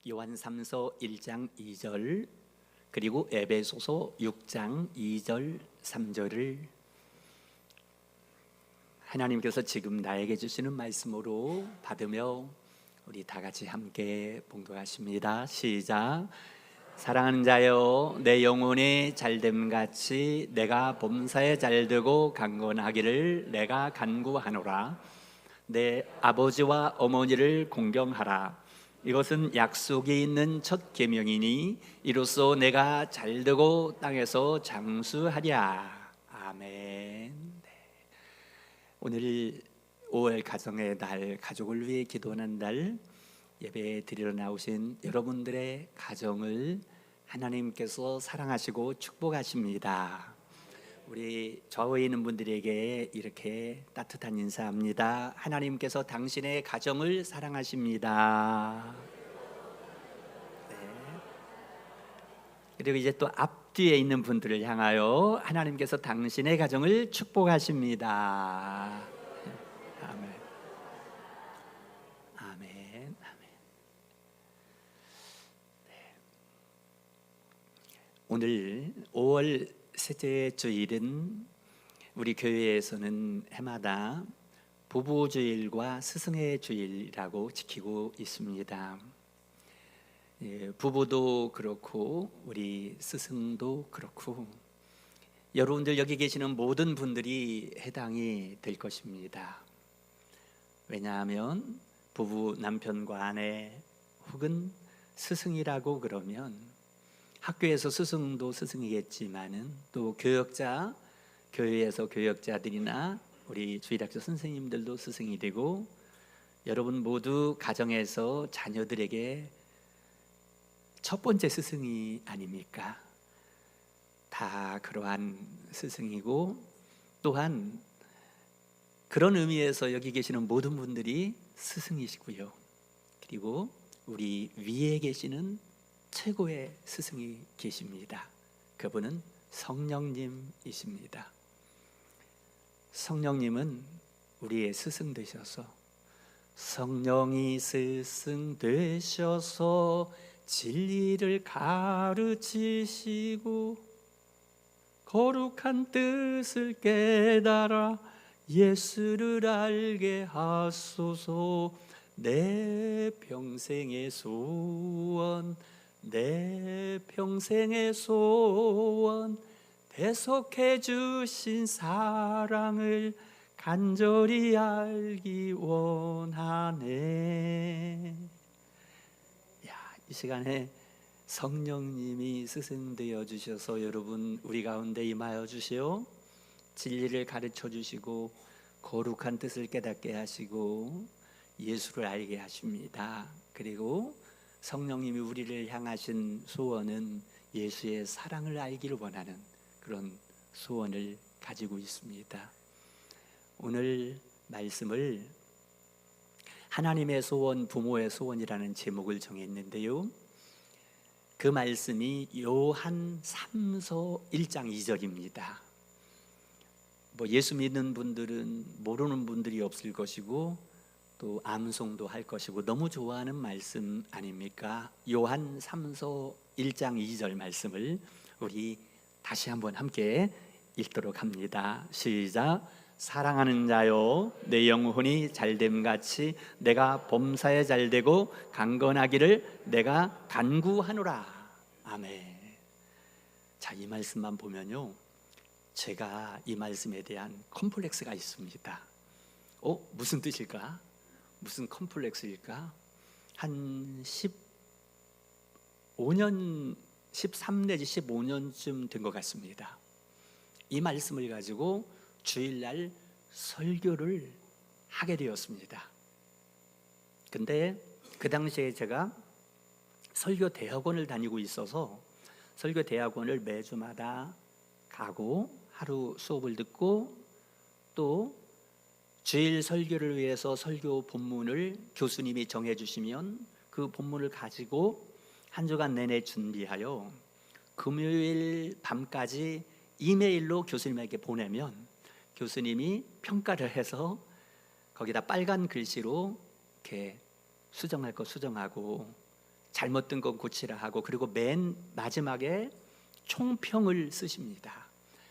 요한3서 1장 2절 그리고 에베소서 6장 2절 3절을 하나님께서 지금 나에게 주시는 말씀으로 받으며 우리 다 같이 함께 봉독하십니다. 시작. 사랑하는 자여, 내 영혼이 잘됨같이 내가 범사에 잘되고 강건하기를 내가 간구하노라. 내 아버지와 어머니를 공경하라. 이것은 약속이 있는 첫 계명이니 이로써 내가 잘되고 땅에서 장수하랴. 아멘. 오늘 5월 가정의 날, 가족을 위해 기도하는 날, 예배 드리러 나오신 여러분들의 가정을 하나님께서 사랑하시고 축복하십니다. 우리 좌우에 있는 분들에게 이렇게 따뜻한 인사합니다. 하나님께서 당신의 가정을 사랑하십니다. 네. 그리고 이제 또 앞뒤에 있는 분들을 향하여 하나님께서 당신의 가정을 축복하십니다. 아멘. 아멘. 아멘. 네. 오늘 5월 셋째 주일은 우리 교회에서는 해마다 부부주일과 스승의 주일이라고 지키고 있습니다. 부부도 그렇고 우리 스승도 그렇고 여러분들 여기 계시는 모든 분들이 해당이 될 것입니다. 왜냐하면 부부 남편과 아내 혹은 스승이라고 그러면 학교에서 스승도 스승이겠지만은 또 교역자, 교회에서 교역자들이나 우리 주일학교 선생님들도 스승이 되고 여러분 모두 가정에서 자녀들에게 첫 번째 스승이 아닙니까? 다 그러한 스승이고 또한 그런 의미에서 여기 계시는 모든 분들이 스승이시고요. 그리고 우리 위에 계시는 최고의 스승이 계십니다. 그분은 성령님이십니다. 성령님은 우리의 스승 되셔서 성령이 스승 되셔서 진리를 가르치시고 거룩한 뜻을 깨달아 예수를 알게 하소서. 내 평생의 소원, 내 평생의 소원, 대속해 주신 사랑을 간절히 알기 원하네. 이 시간에 성령님이 스승되어 주셔서 여러분 우리 가운데 임하여 주시오. 진리를 가르쳐 주시고 거룩한 뜻을 깨닫게 하시고 예수를 알게 하십니다. 그리고 성령님이 우리를 향하신 소원은 예수의 사랑을 알기를 원하는 그런 소원을 가지고 있습니다. 오늘 말씀을 하나님의 소원, 부모의 소원이라는 제목을 정했는데요. 그 말씀이 요한 3서 1장 2절입니다. 예수 믿는 분들은 모르는 분들이 없을 것이고 또 암송도 할 것이고 너무 좋아하는 말씀 아닙니까? 요한 3서 1장 2절 말씀을 우리 다시 한번 함께 읽도록 합니다. 시작. 사랑하는 자여, 내 영혼이 잘됨같이 내가 범사에 잘되고 강건하기를 내가 간구하노라. 아멘. 자, 이 말씀만 보면요, 제가 이 말씀에 대한 컴플렉스가 있습니다. 무슨 뜻일까? 무슨 컴플렉스일까? 한 15년, 13 내지 15년쯤 된 것 같습니다. 이 말씀을 가지고 주일날 설교를 하게 되었습니다. 근데 그 당시에 제가 설교 대학원을 다니고 있어서 설교 대학원을 매주마다 가고 하루 수업을 듣고 또 주일 설교를 위해서 설교 본문을 교수님이 정해주시면 그 본문을 가지고 한 주간 내내 준비하여 금요일 밤까지 이메일로 교수님에게 보내면 교수님이 평가를 해서 거기다 빨간 글씨로 이렇게 수정할 거 수정하고 잘못된 건 고치라 하고, 그리고 맨 마지막에 총평을 쓰십니다.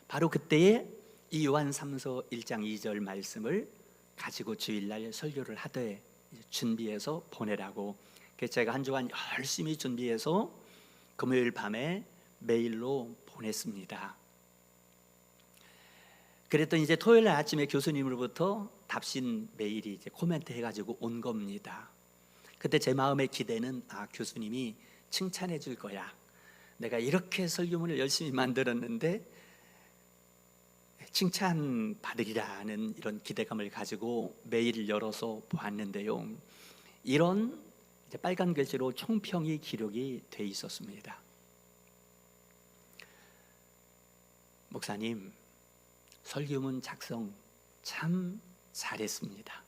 바로 그때에 이 요한3서 1장 2절 말씀을 가지고 주일날 설교를 하되 준비해서 보내라고. 그래서 제가 한 주간 열심히 준비해서 금요일 밤에 메일로 보냈습니다. 그랬더니 이제 토요일 날 아침에 교수님으로부터 답신 메일이 이제 코멘트 해가지고 온 겁니다. 그때 제 마음의 기대는 교수님이 칭찬해 줄 거야. 내가 이렇게 설교문을 열심히 만들었는데 칭찬 받으리라는 이런 기대감을 가지고 메일을 열어서 보았는데요, 이런 이제 빨간 글씨로 총평이 기록이 돼 있었습니다. 목사님, 설교문 작성 참 잘했습니다.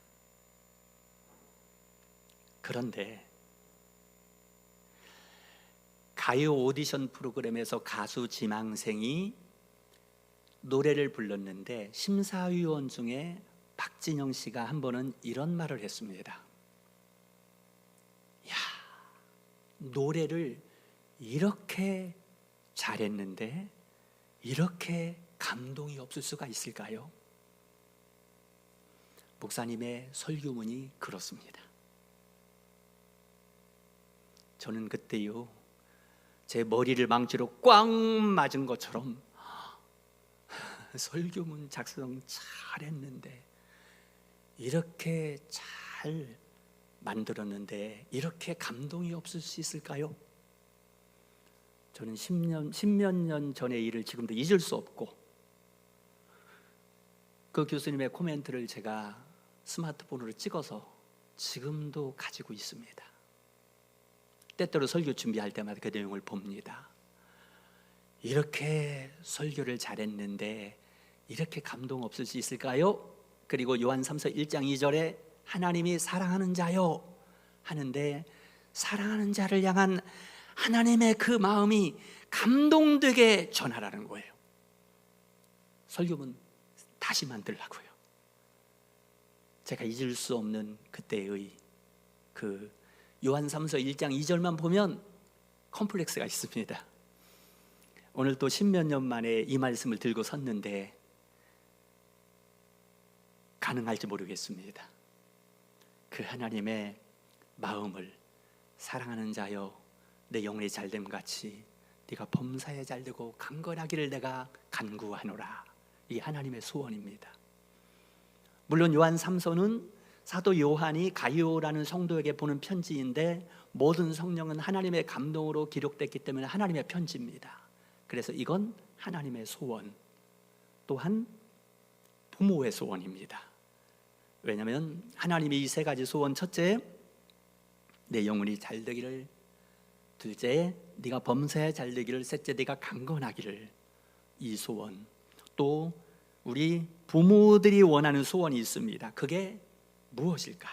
그런데 가요 오디션 프로그램에서 가수 지망생이 노래를 불렀는데 심사위원 중에 박진영 씨가 한 번은 이런 말을 했습니다. 야, 노래를 이렇게 잘했는데 이렇게 감동이 없을 수가 있을까요? 목사님의 설교문이 그렇습니다. 저는 그때요, 제 머리를 망치로 꽝 맞은 것처럼 설교문 작성 잘했는데, 이렇게 잘 만들었는데 이렇게 감동이 없을 수 있을까요? 저는 10몇 년 전의 일을 지금도 잊을 수 없고, 그 교수님의 코멘트를 제가 스마트폰으로 찍어서 지금도 가지고 있습니다. 때때로 설교 준비할 때마다 그 내용을 봅니다. 이렇게 설교를 잘했는데 이렇게 감동 없을 수 있을까요? 그리고 요한3서 1장 2절에 하나님이 사랑하는 자요 하는데, 사랑하는 자를 향한 하나님의 그 마음이 감동되게 전하라는 거예요. 설교문 다시 만들라고요. 제가 잊을 수 없는 그때의 그 요한3서 1장 2절만 보면 컴플렉스가 있습니다. 오늘 또 10몇 년 만에 이 말씀을 들고 섰는데 가능할지 모르겠습니다. 그 하나님의 마음을, 사랑하는 자여 내 영혼이 잘됨 같이 네가 범사에 잘되고 강건하기를 내가 간구하노라. 이게 하나님의 소원입니다. 물론 요한3서는 사도 요한이 가이오라는 성도에게 보낸 편지인데, 모든 성령은 하나님의 감동으로 기록됐기 때문에 하나님의 편지입니다. 그래서 이건 하나님의 소원, 또한 부모의 소원입니다. 왜냐하면 하나님이 이 세 가지 소원, 첫째, 내 영혼이 잘 되기를, 둘째, 네가 범사에 잘 되기를, 셋째, 네가 강건하기를, 이 소원. 또 우리 부모들이 원하는 소원이 있습니다. 그게 무엇일까?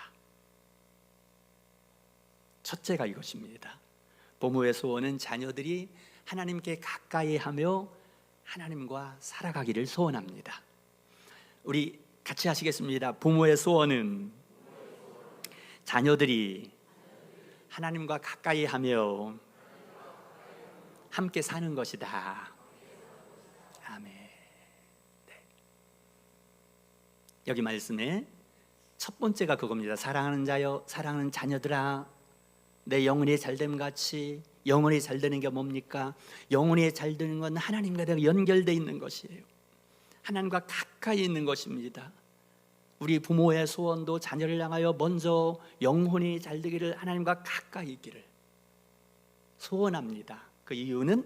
첫째가 이것입니다. 부모의 소원은 자녀들이 하나님께 가까이 하며 하나님과 살아가기를 소원합니다. 우리 같이 하시겠습니다. 부모의 소원은 자녀들이 하나님과 가까이 하며 함께 사는 것이다. 아멘. 네. 여기 말씀에 첫 번째가 그겁니다. 사랑하는 자여, 사랑하는 자녀들아, 내 영혼이 잘됨 같이. 영혼이 잘 되는 게 뭡니까? 영혼이 잘 되는 건 하나님과 내가 연결되어 있는 것이에요. 하나님과 가까이 있는 것입니다. 우리 부모의 소원도 자녀를 향하여 먼저 영혼이 잘 되기를, 하나님과 가까이 있기를 소원합니다. 그 이유는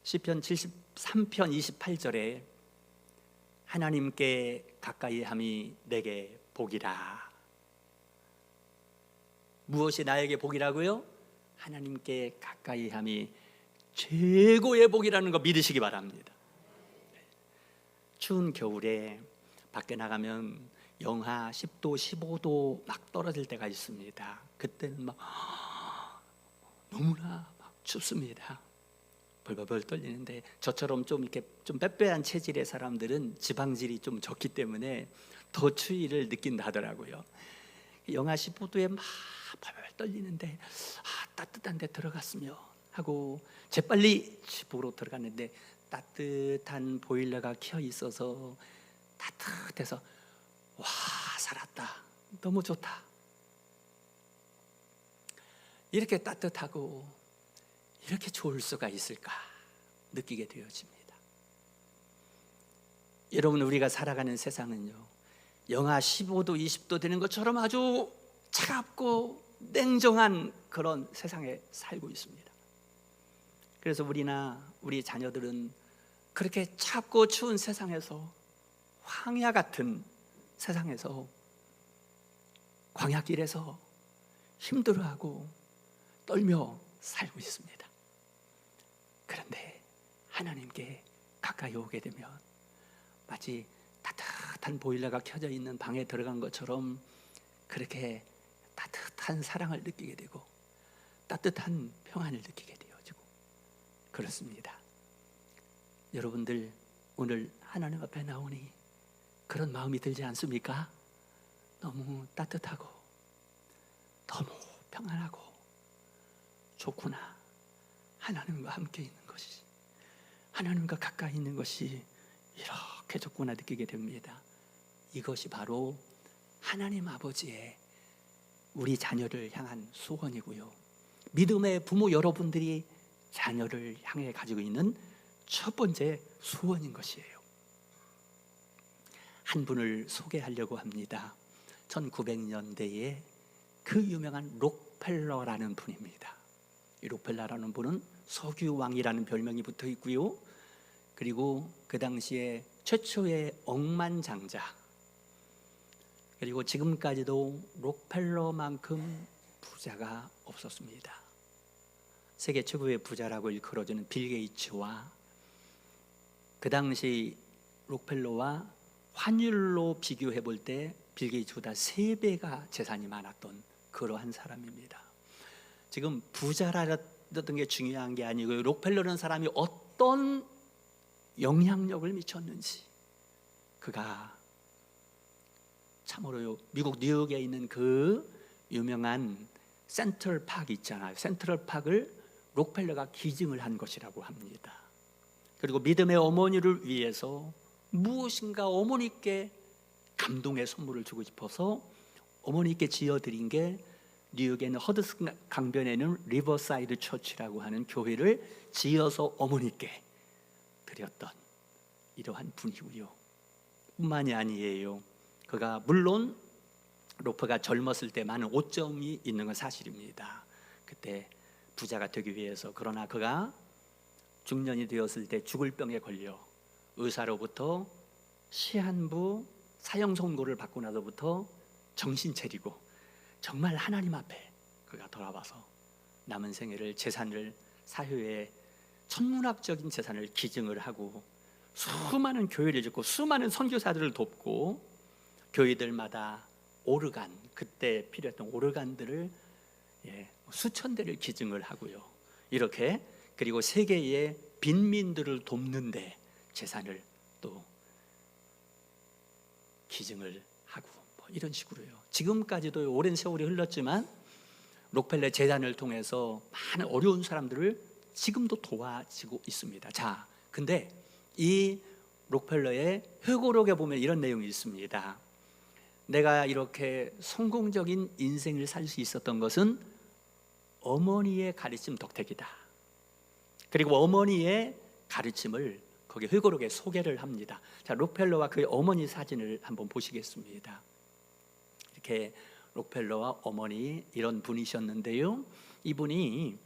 시편 73편 28절에 하나님께 가까이 함이 내게 복이라. 무엇이 나에게 복이라고요? 하나님께 가까이 함이 최고의 복이라는 거 믿으시기 바랍니다. 추운 겨울에 밖에 나가면 영하 10도, 15도 막 떨어질 때가 있습니다. 그때는 막 너무나 막 춥습니다. 벌벌벌 떨리는데, 저처럼 좀 이렇게 좀 빼빼한 체질의 사람들은 지방질이 좀 적기 때문에 더 추위를 느낀다 하더라고요. 영하 15도에 막 벌벌 떨리는데 따뜻한 데 들어갔으면 하고 재빨리 집으로 들어갔는데 따뜻한 보일러가 켜 있어서 따뜻해서 와, 살았다, 너무 좋다, 이렇게 따뜻하고 이렇게 좋을 수가 있을까 느끼게 되어집니다. 여러분, 우리가 살아가는 세상은요, 영하 15도 20도 되는 것처럼 아주 차갑고 냉정한 그런 세상에 살고 있습니다. 그래서 우리나 우리 자녀들은 그렇게 춥고 추운 세상에서, 황야 같은 세상에서, 광야길에서 힘들어하고 떨며 살고 있습니다. 그런데 하나님께 가까이 오게 되면 마치 따뜻한 보일러가 켜져 있는 방에 들어간 것처럼 그렇게 따뜻한 사랑을 느끼게 되고 따뜻한 평안을 느끼게 되어지고 그렇습니다. 여러분들 오늘 하나님 앞에 나오니 그런 마음이 들지 않습니까? 너무 따뜻하고 너무 평안하고 좋구나. 하나님과 함께 있는 것이, 하나님과 가까이 있는 것이 이렇게 좋구나 느끼게 됩니다. 이것이 바로 하나님 아버지의 우리 자녀를 향한 소원이고요, 믿음의 부모 여러분들이 자녀를 향해 가지고 있는 첫 번째 소원인 것이에요. 한 분을 소개하려고 합니다. 1900년대에 그 유명한 록펠러라는 분입니다. 이 록펠러라는 분은 석유왕이라는 별명이 붙어 있고요, 그리고 그 당시에 최초의 억만장자, 그리고 지금까지도 록펠러만큼 부자가 없었습니다. 세계 최고의 부자라고 일컬어지는 빌 게이츠와 그 당시 록펠러와 환율로 비교해 볼 때 빌 게이츠보다 3배가 재산이 많았던 그러한 사람입니다. 지금 부자라던 게 중요한 게 아니고 록펠러라는 사람이 어떤 영향력을 미쳤는지, 그가 참으로 미국 뉴욕에 있는 그 유명한 센트럴 파크 있잖아요. 센트럴 파크를 록펠러가 기증을 한 것이라고 합니다. 그리고 믿음의 어머니를 위해서 무엇인가 어머니께 감동의 선물을 주고 싶어서 어머니께 지어드린 게 뉴욕에 있는 허드슨 강변에 있는 리버사이드 처치라고 하는 교회를 지어서 어머니께 드렸던 이러한 분이고요. 뿐만이 아니에요. 그가 물론 로프가 젊었을 때 많은 오점이 있는 건 사실입니다. 그때 부자가 되기 위해서. 그러나 그가 중년이 되었을 때 죽을 병에 걸려 의사로부터 시한부 사형 선고를 받고 나서부터 정신 차리고 정말 하나님 앞에 그가 돌아와서 남은 생애를 재산을 사회에 천문학적인 재산을 기증을 하고 수많은 교회를 짓고 수많은 선교사들을 돕고 교회들마다 오르간, 그때 필요했던 오르간들을 수천 대를 기증을 하고요. 이렇게 그리고 세계의 빈민들을 돕는데 재산을 또 기증을 하고 뭐 이런 식으로요. 지금까지도 오랜 세월이 흘렀지만 록펠러 재단을 통해서 많은 어려운 사람들을 지금도 도와주고 있습니다. 자, 근데 이 록펠러의 회고록에 보면 이런 내용이 있습니다. 내가 이렇게 성공적인 인생을 살 수 있었던 것은 어머니의 가르침 덕택이다. 그리고 어머니의 가르침을 거기 회고록에 소개를 합니다. 자, 록펠러와 그의 어머니 사진을 한번 보시겠습니다. 이렇게 록펠러와 어머니 이런 분이셨는데요. 이분이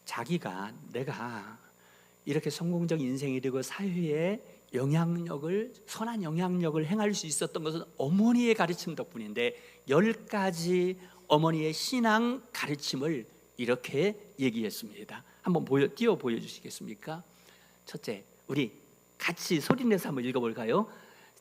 자기가 내가 이렇게 성공적인 인생이 되고 사회에 영향력을, 선한 영향력을 행할 수 있었던 것은 어머니의 가르침 덕분인데 10가지 어머니의 신앙 가르침을 이렇게 얘기했습니다. 한번 띄워 보여주시겠습니까? 첫째, 우리 같이 소리내서 한번 읽어볼까요?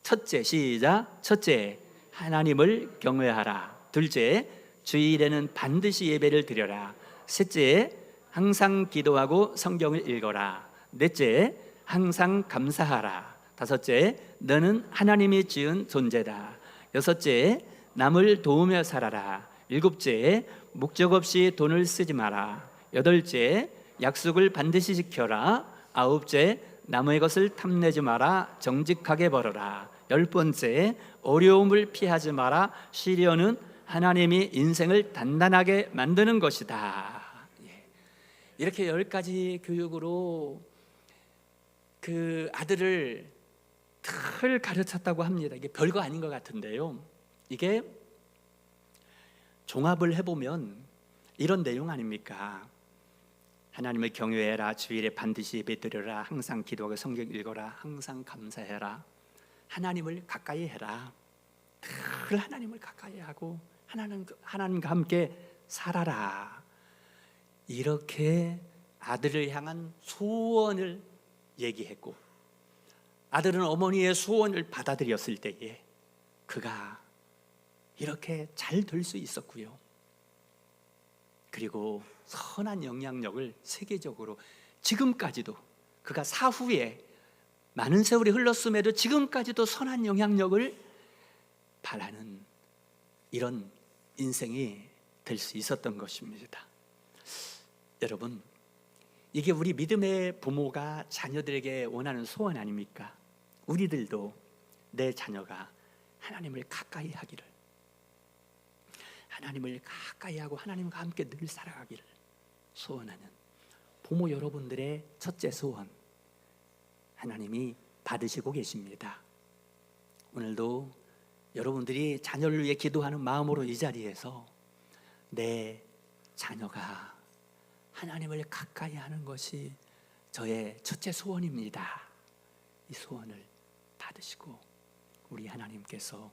첫째, 시작. 첫째, 하나님을 경외하라. 둘째, 주일에는 반드시 예배를 드려라. 셋째, 항상 기도하고 성경을 읽어라. 넷째, 항상 감사하라. 다섯째, 너는 하나님이 지은 존재다. 여섯째, 남을 도우며 살아라. 일곱째, 목적 없이 돈을 쓰지 마라. 여덟째, 약속을 반드시 지켜라. 아홉째, 남의 것을 탐내지 마라. 정직하게 벌어라. 열 번째, 어려움을 피하지 마라. 시련은 하나님이 인생을 단단하게 만드는 것이다. 이렇게 10가지 교육으로 그 아들을 늘 가르쳤다고 합니다. 이게 별거 아닌 것 같은데요, 이게 종합을 해보면 이런 내용 아닙니까? 하나님을 경외해라. 주일에 반드시 예배드려라. 항상 기도하고 성경 읽어라. 항상 감사해라. 하나님을 가까이 해라. 늘 하나님을 가까이 하고 하나님과 함께 살아라. 이렇게 아들을 향한 소원을 얘기했고, 아들은 어머니의 소원을 받아들였을 때에 그가 이렇게 잘 될 수 있었고요. 그리고 선한 영향력을 세계적으로 지금까지도, 그가 사후에 많은 세월이 흘렀음에도 지금까지도 선한 영향력을 발하는 이런 인생이 될 수 있었던 것입니다. 여러분, 이게 우리 믿음의 부모가 자녀들에게 원하는 소원 아닙니까? 우리들도 내 자녀가 하나님을 가까이 하기를, 하나님을 가까이 하고 하나님과 함께 늘 살아가기를 소원하는 부모 여러분들의 첫째 소원, 하나님이 받으시고 계십니다. 오늘도 여러분들이 자녀를 위해 기도하는 마음으로 이 자리에서 내 자녀가 하나님을 가까이 하는 것이 저의 첫째 소원입니다. 이 소원을 받으시고 우리 하나님께서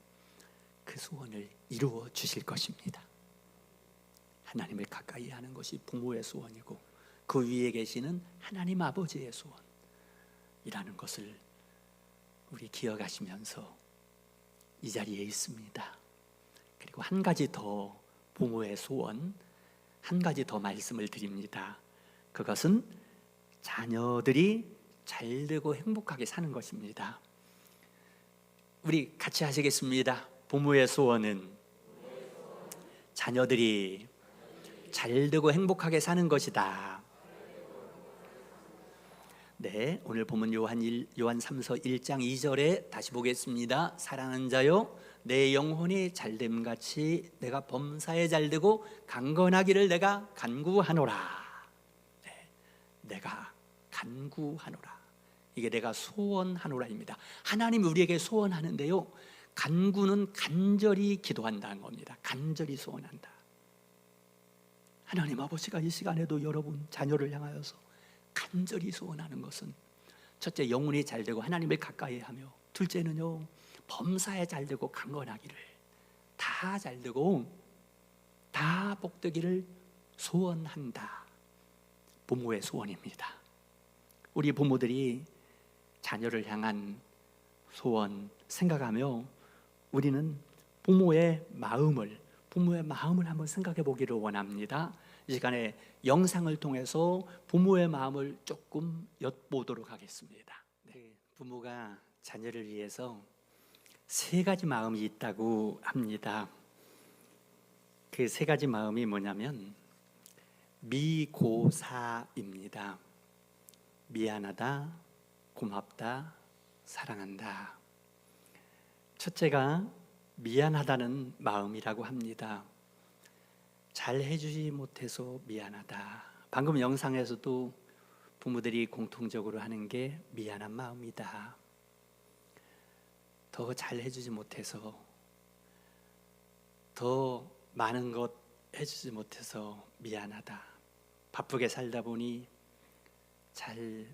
그 소원을 이루어 주실 것입니다. 하나님을 가까이 하는 것이 부모의 소원이고 그 위에 계시는 하나님 아버지의 소원이라는 것을 우리 기억하시면서 이 자리에 있습니다. 그리고 한 가지 더, 부모의 소원 한 가지 더 말씀을 드립니다. 그것은 자녀들이 잘되고 행복하게 사는 것입니다. 우리 같이 하시겠습니다. 부모의 소원은 자녀들이 잘되고 행복하게 사는 것이다. 네, 오늘 본문 요한 3서 1장 2절에 다시 보겠습니다. 사랑하는 자여, 내 영혼이 잘됨같이 내가 범사에 잘되고 강건하기를 내가 간구하노라. 네, 내가 간구하노라. 이게 내가 소원하노라입니다. 하나님이 우리에게 소원하는데요, 간구는 간절히 기도한다는 겁니다. 간절히 소원한다. 하나님 아버지가 이 시간에도 여러분 자녀를 향하여서 간절히 소원하는 것은 첫째, 영혼이 잘되고 하나님을 가까이 하며, 둘째는요, 범사에 잘되고 강건하기를, 다 잘되고 다 복되기를 소원한다. 부모의 소원입니다. 우리 부모들이 자녀를 향한 소원 생각하며 우리는 부모의 마음을 한번 생각해 보기를 원합니다. 이 시간에 영상을 통해서 부모의 마음을 조금 엿보도록 하겠습니다. 네, 부모가 자녀를 위해서 3가지 마음이 있다고 합니다. 그 3가지 마음이 뭐냐면 미고사입니다. 미안하다, 고맙다, 사랑한다. 첫째가 미안하다는 마음이라고 합니다. 잘 해주지 못해서 미안하다. 방금 영상에서도 부모들이 공통적으로 하는 게 미안한 마음이다. 더 잘 해주지 못해서, 더 많은 것 해주지 못해서 미안하다. 바쁘게 살다 보니 잘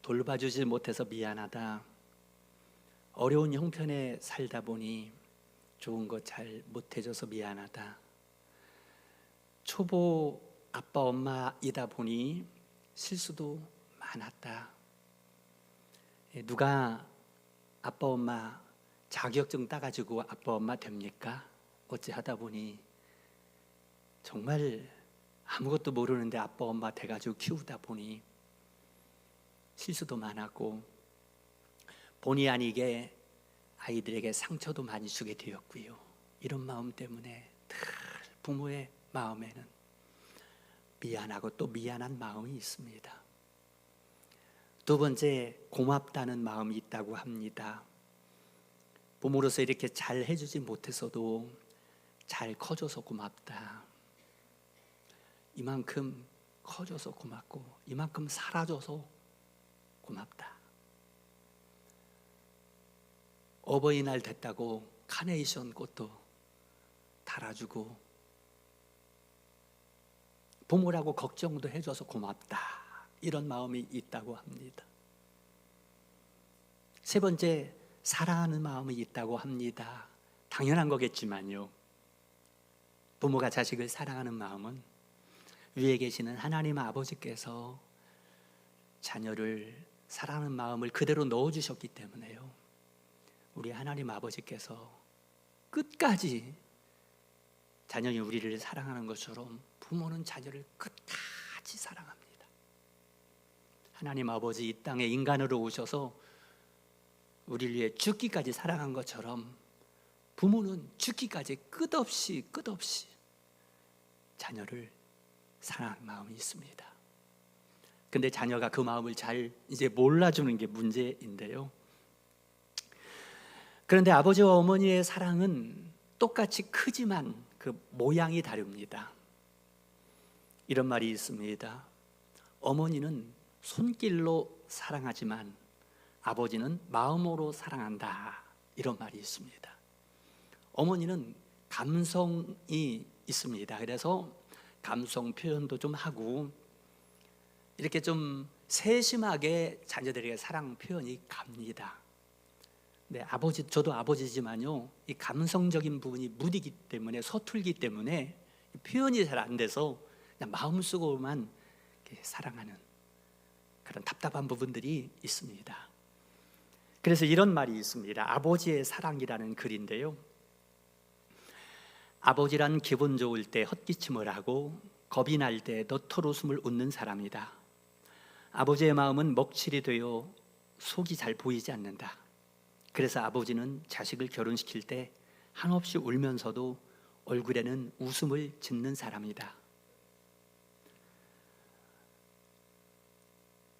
돌봐주지 못해서 미안하다. 어려운 형편에 살다 보니 좋은 것 잘 못해줘서 미안하다. 초보 아빠 엄마이다 보니 실수도 많았다. 누가 아빠 엄마 자격증 따가지고 아빠 엄마 됩니까? 어찌 하다 보니 정말 아무것도 모르는데 아빠 엄마 돼가지고 키우다 보니 실수도 많았고, 본의 아니게 아이들에게 상처도 많이 주게 되었고요. 이런 마음 때문에 늘 부모의 마음에는 미안하고 또 미안한 마음이 있습니다. 두 번째, 고맙다는 마음이 있다고 합니다. 부모로서 이렇게 잘 해주지 못했어도 잘 커줘서 고맙다. 이만큼 커줘서 고맙고 이만큼 살아줘서 고맙다. 어버이날 됐다고 카네이션 꽃도 달아주고 부모라고 걱정도 해줘서 고맙다. 이런 마음이 있다고 합니다. 세 번째, 사랑하는 마음이 있다고 합니다. 당연한 거겠지만요, 부모가 자식을 사랑하는 마음은 위에 계시는 하나님 아버지께서 자녀를 사랑하는 마음을 그대로 넣어주셨기 때문에요, 우리 하나님 아버지께서 끝까지 자녀이 우리를 사랑하는 것처럼 부모는 자녀를 끝까지 사랑합니다. 하나님 아버지 이 땅에 인간으로 오셔서 우리를 위해 죽기까지 사랑한 것처럼 부모는 죽기까지 끝없이 자녀를 사랑하는 마음이 있습니다. 근데 자녀가 그 마음을 잘 이제 몰라주는 게 문제인데요, 그런데 아버지와 어머니의 사랑은 똑같이 크지만 그 모양이 다릅니다. 이런 말이 있습니다. 어머니는 손길로 사랑하지만 아버지는 마음으로 사랑한다. 이런 말이 있습니다. 어머니는 감성이 있습니다. 그래서 감성 표현도 좀 하고 이렇게 좀 세심하게 자녀들에게 사랑 표현이 갑니다. 네, 저도 아버지지만요, 이 감성적인 부분이 무디기 때문에, 서툴기 때문에 표현이 잘 안 돼서 그냥 마음속으로만 이렇게 사랑하는 그런 답답한 부분들이 있습니다. 그래서 이런 말이 있습니다. 아버지의 사랑이라는 글인데요, 아버지란 기분 좋을 때 헛기침을 하고 겁이 날 때 너털웃음을 웃는 사람이다. 아버지의 마음은 먹칠이 되어 속이 잘 보이지 않는다. 그래서 아버지는 자식을 결혼시킬 때 한없이 울면서도 얼굴에는 웃음을 짓는 사람이다.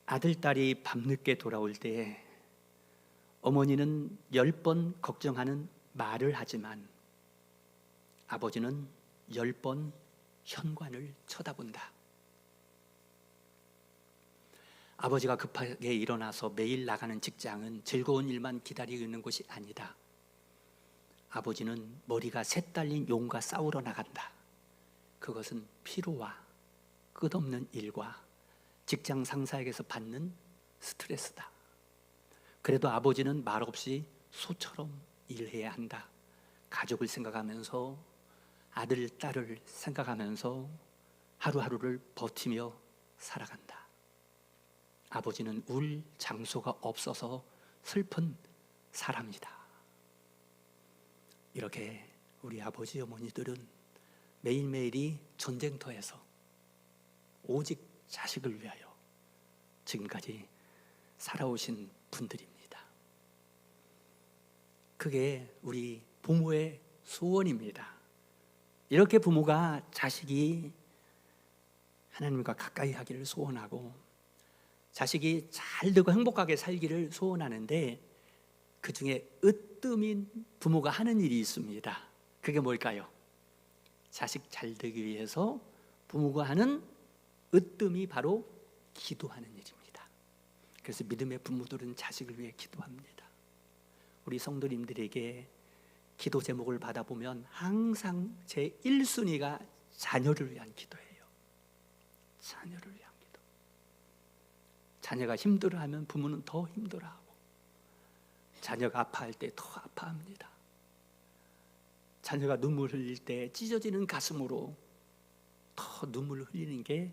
아들, 딸이 밤늦게 돌아올 때 어머니는 10번 걱정하는 말을 하지만 아버지는 10번 현관을 쳐다본다. 아버지가 급하게 일어나서 매일 나가는 직장은 즐거운 일만 기다리고 있는 곳이 아니다. 아버지는 머리가 셋 달린 용과 싸우러 나간다. 그것은 피로와 끝없는 일과 직장 상사에게서 받는 스트레스다. 그래도 아버지는 말없이 소처럼 일해야 한다. 가족을 생각하면서, 아들, 딸을 생각하면서 하루하루를 버티며 살아간다. 아버지는 울 장소가 없어서 슬픈 사람이다. 이렇게 우리 아버지, 어머니들은 매일매일이 전쟁터에서 오직 자식을 위하여 지금까지 살아오신 분들입니다. 그게 우리 부모의 소원입니다. 이렇게 부모가 자식이 하나님과 가까이 하기를 소원하고 자식이 잘 되고 행복하게 살기를 소원하는데, 그 중에 으뜸인 부모가 하는 일이 있습니다. 그게 뭘까요? 자식 잘 되기 위해서 부모가 하는 으뜸이 바로 기도하는 일입니다. 그래서 믿음의 부모들은 자식을 위해 기도합니다. 우리 성도님들에게 기도 제목을 받아보면 항상 제 1순위가 자녀를 위한 기도예요. 자녀를 위한 기도. 자녀가 힘들어하면 부모는 더 힘들어하고, 자녀가 아파할 때 더 아파합니다. 자녀가 눈물 흘릴 때 찢어지는 가슴으로 더 눈물을 흘리는 게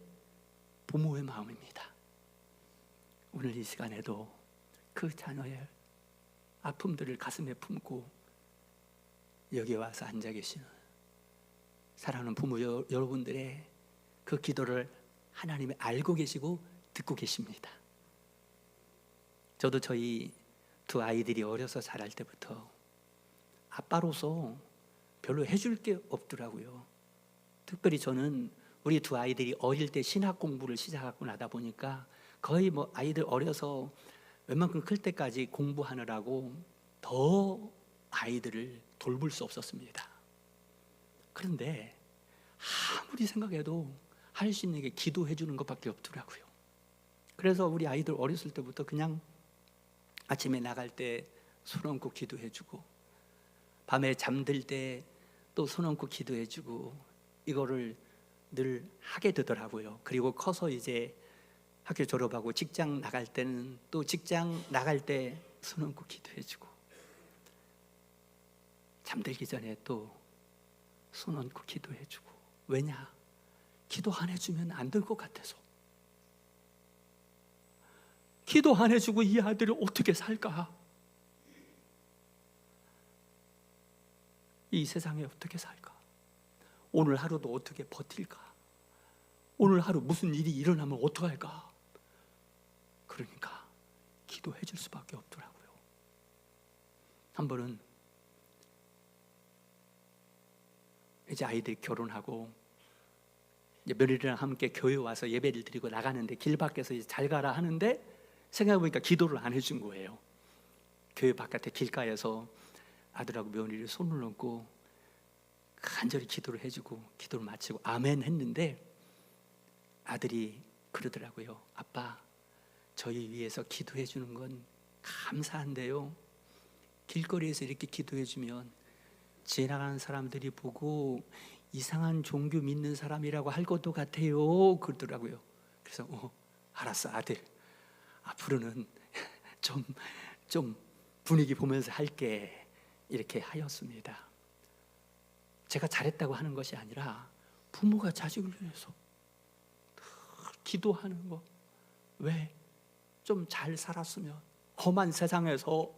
부모의 마음입니다. 오늘 이 시간에도 그 자녀의 아픔들을 가슴에 품고 여기 와서 앉아 계시는 사랑하는 부모 여러분들의 그 기도를 하나님이 알고 계시고 듣고 계십니다. 저도 저희 두 아이들이 어려서 자랄 때부터 아빠로서 별로 해줄 게 없더라고요. 특별히 저는 우리 두 아이들이 어릴 때 신학 공부를 시작하고 나다 보니까 거의 뭐 아이들 어려서 웬만큼 클 때까지 공부하느라고 더 아이들을 돌볼 수 없었습니다. 그런데 아무리 생각해도 할 수 있는 게 기도해 주는 것밖에 없더라고요. 그래서 우리 아이들 어렸을 때부터 그냥 아침에 나갈 때 손 얹고 기도해 주고, 밤에 잠들 때 또 손 얹고 기도해 주고, 이거를 늘 하게 되더라고요. 그리고 커서 이제 학교 졸업하고 직장 나갈 때는 또 직장 나갈 때 손 얹고 기도해 주고, 잠들기 전에 또 손 얹고 기도해 주고. 왜냐? 기도 안 해주면 안 될 것 같아서. 기도 안 해주고 이 아들이 어떻게 살까? 이 세상에 어떻게 살까? 오늘 하루도 어떻게 버틸까? 오늘 하루 무슨 일이 일어나면 어떡할까? 그러니까 기도해 줄 수밖에 없더라고요. 한 번은 이제 아이들이 결혼하고 이제 며느리랑 함께 교회 와서 예배를 드리고 나가는데 길 밖에서 이제 잘 가라 하는데 생각해보니까 기도를 안 해준 거예요. 교회 바깥에 길가에서 아들하고 며느리 손을 얹고 간절히 기도를 해주고 기도를 마치고 아멘 했는데 아들이 그러더라고요. 아빠, 저희 위해서 기도해 주는 건 감사한데요, 길거리에서 이렇게 기도해 주면 지나가는 사람들이 보고 이상한 종교 믿는 사람이라고 할 것도 같아요, 그러더라고요. 그래서 알았어 아들, 앞으로는 좀 분위기 보면서 할게, 이렇게 하였습니다. 제가 잘했다고 하는 것이 아니라 부모가 자식을 위해서 기도하는 거, 왜? 좀 잘 살았으면, 험한 세상에서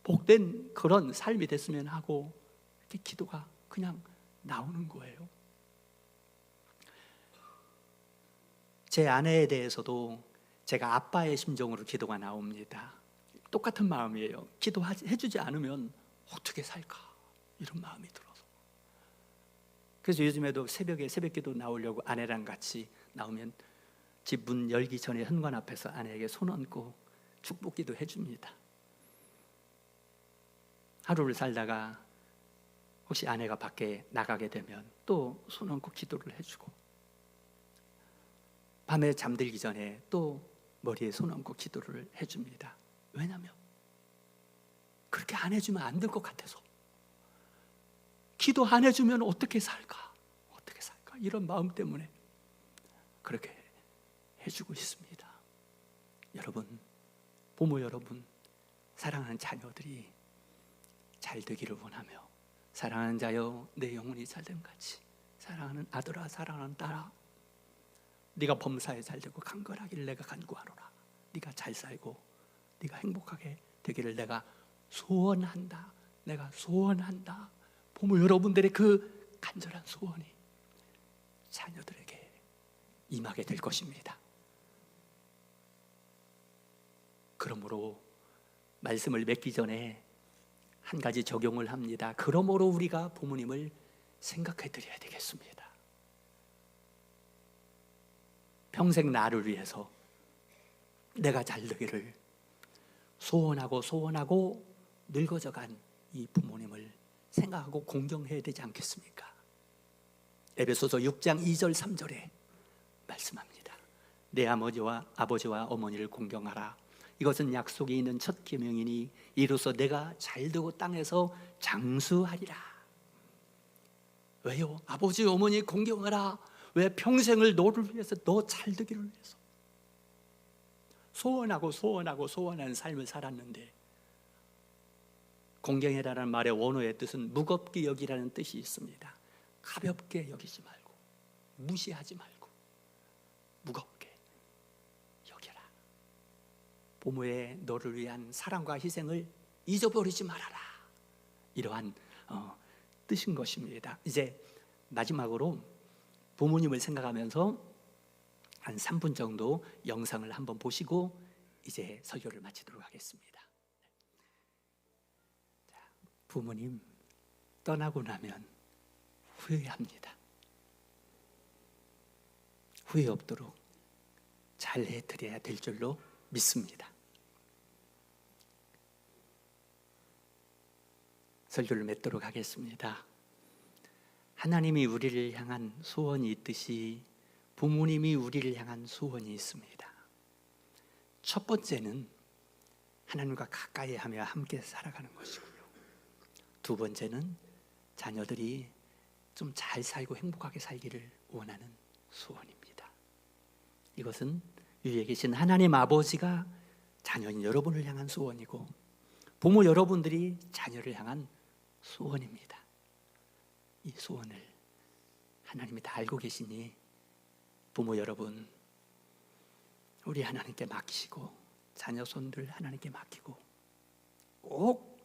복된 그런 삶이 됐으면 하고 이렇게 기도가 그냥 나오는 거예요. 제 아내에 대해서도 제가 아빠의 심정으로 기도가 나옵니다. 똑같은 마음이에요. 기도해주지 않으면 어떻게 살까? 이런 마음이 들어서. 그래서 요즘에도 새벽에 새벽기도 나오려고 아내랑 같이 나오면 집 문 열기 전에 현관 앞에서 아내에게 손 얹고 축복기도 해줍니다. 하루를 살다가 혹시 아내가 밖에 나가게 되면 또 손 얹고 기도를 해주고, 밤에 잠들기 전에 또 머리에 손 얹고 기도를 해줍니다. 왜냐하면 그렇게 안 해주면 안 될 것 같아서. 기도 안 해주면 어떻게 살까? 어떻게 살까? 이런 마음 때문에 그렇게 해주고 있습니다. 여러분, 부모 여러분, 사랑하는 자녀들이 잘 되기를 원하며, 사랑하는 자여 내 영혼이 잘됨 같이, 사랑하는 아들아 사랑하는 딸아, 네가 범사에 잘되고 강건하기를 내가 간구하노라. 네가 잘 살고 네가 행복하게 되기를 내가 소원한다. 내가 소원한다. 부모 여러분들의 그 간절한 소원이 자녀들에게 임하게 될 것입니다. 그러므로 말씀을 맺기 전에 한 가지 적용을 합니다. 그러므로 우리가 부모님을 생각해 드려야 되겠습니다. 평생 나를 위해서 내가 잘 되기를 소원하고 늙어져간 이 부모님을 생각하고 공경해야 되지 않겠습니까? 에베소서 6장 2절 3절에 말씀합니다. 내 아버지와 어머니를 공경하라. 이것은 약속이 있는 첫 계명이니 이로써 내가 잘되고 땅에서 장수하리라. 왜요? 아버지 어머니 공경하라. 왜? 평생을 너를 위해서, 너 잘되기를 위해서 소원한 삶을 살았는데, 공경해라라는 말의 원어의 뜻은 무겁게 여기라는 뜻이 있습니다. 가볍게 여기지 말고, 무시하지 말고 무겁게 여겨라. 부모의 너를 위한 사랑과 희생을 잊어버리지 말아라. 이러한 뜻인 것입니다. 이제 마지막으로 부모님을 생각하면서 한 3분 정도 영상을 한번 보시고 이제 설교를 마치도록 하겠습니다. 부모님 떠나고 나면 후회합니다. 후회 없도록 잘 해드려야 될 줄로 믿습니다. 설교를 맺도록 하겠습니다. 하나님이 우리를 향한 소원이 있듯이 부모님이 우리를 향한 소원이 있습니다. 첫 번째는 하나님과 가까이 하며 함께 살아가는 것이고요. 두 번째는 자녀들이 좀 잘 살고 행복하게 살기를 원하는 소원입니다. 이것은 위에 계신 하나님 아버지가 자녀인 여러분을 향한 소원이고 부모 여러분들이 자녀를 향한 소원입니다. 이 소원을 하나님이 다 알고 계시니 부모 여러분, 우리 하나님께 맡기시고 자녀 손들 하나님께 맡기고 꼭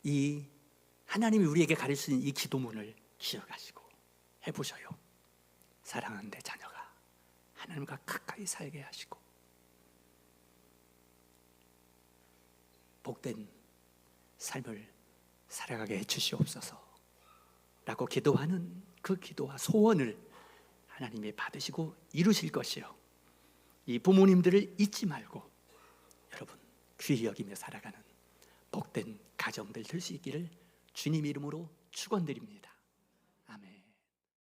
이 하나님이 우리에게 가르치신 이 기도문을 기억하시고 해보셔요. 사랑하는 내 자녀가 하나님과 가까이 살게 하시고 복된 삶을 살아가게 해주시옵소서 라고 기도하는 그 기도와 소원을 하나님이 받으시고 이루실 것이요, 이 부모님들을 잊지 말고 여러분 귀히 여기며 살아가는 복된 가정들 될 수 있기를 주님 이름으로 축원드립니다.